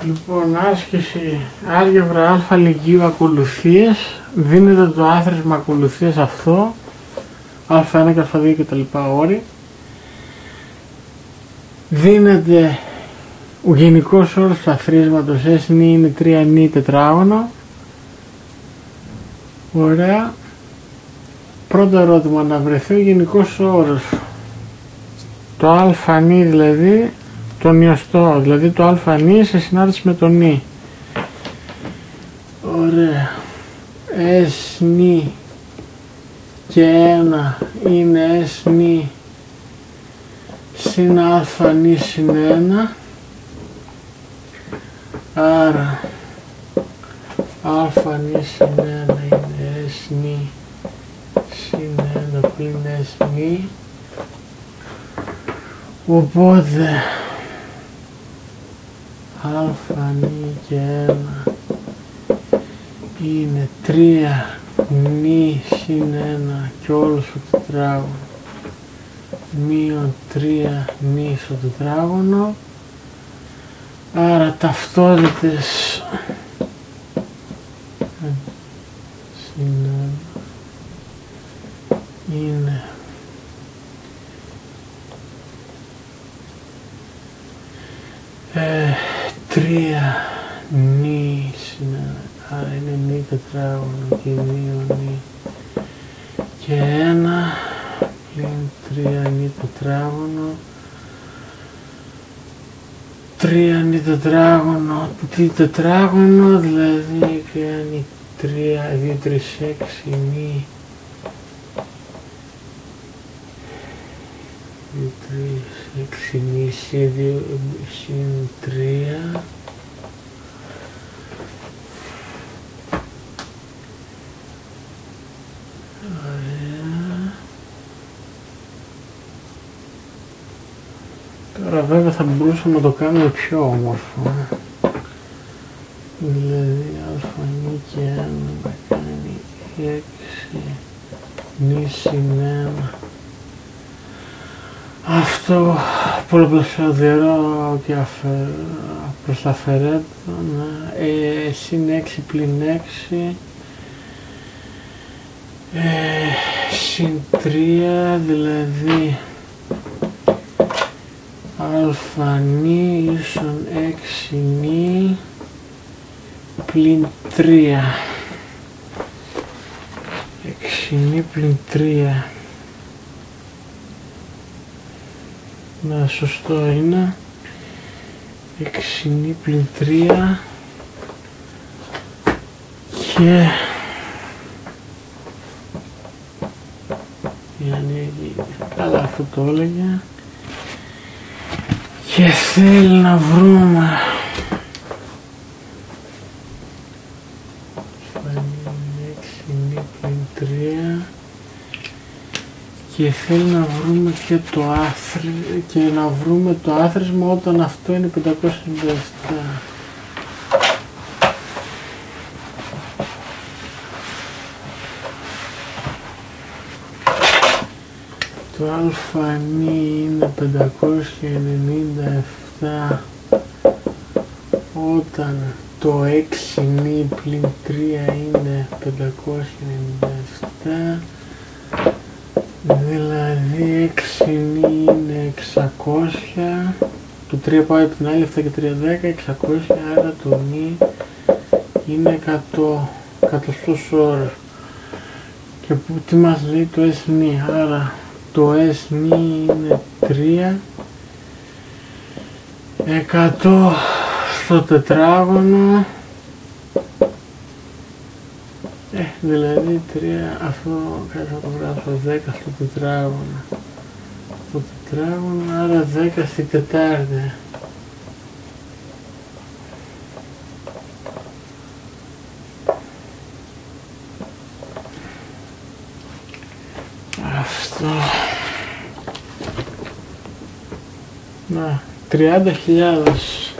Λοιπόν, άσκηση άλγευρα α λυκείου ακολουθίες. Δίνετε το άθροισμα ακολουθίες αυτό, α1 και α2 και τα λοιπά όροι. Δίνετε ο γενικός όρος του αθροίσματος S είναι 3 νη τετράγωνο. Ωραία. Πρώτο ερώτημα, να βρεθεί ο γενικός όρος. Το α νη δηλαδή, το νιωστό, δηλαδή το α νη σε συνάρτηση με το νη. Ωραία. S νη και 1 είναι S νη συν α νη συν 1. Άρα α νη συν 1 είναι S νη συν 1 πλην S νη. Οπότε α νη και 1 είναι 3 νη συν 1 και όλο στο τετράγωνο μείον 3 νη στο τετράγωνο. Άρα ταυτότητες συν 1 είναι 3 νη συν 1, άρα είναι νη τετράγωνο και 2 νη και 1 πλην 3 νη τετράγωνο. 3 νη τετράγωνο, τι τετράγωνο, δηλαδή κάνει 3, 2, 3, 6 νη 2, 3, 6 νη συν 3 Τώρα βέβαια θα μπορούσαμε να το κάνουμε πιο όμορφο. Δηλαδή α νη και 1 να κάνει 6 νη συν 1. Αυτό πολλαπλασιαδερό και προς τα φερέτωνα, συν 6 πλην 6 συν 3, δηλαδή α νη ίσον 6 νη πλην 3. 6 νη πλην 3. Ναι, σωστό είναι. 6 νη πλην 3 και καλά αυτό το έλεγε. Και θέλει να βρούμε 6 νη πλην 3 και θέλει να βρούμε και το άθροισμα όταν αυτό είναι 597. Το α νη είναι 597 όταν το 6 νη πλην 3 είναι 597, δηλαδή 6 νη είναι 600, το 3 πάει από την άλλη, 7 και 3 10, 600, άρα το νη είναι 100, εκατοστός όρος. Και τι μας λέει το S νη, άρα το S νη είναι 3, 100 στο τετράγωνο, δηλαδή 3, αυτό κάτι θα το γράψω 10 στο τετράγωνο, άρα 10 στη τετάρτη. Αυτό. Να, 30.000.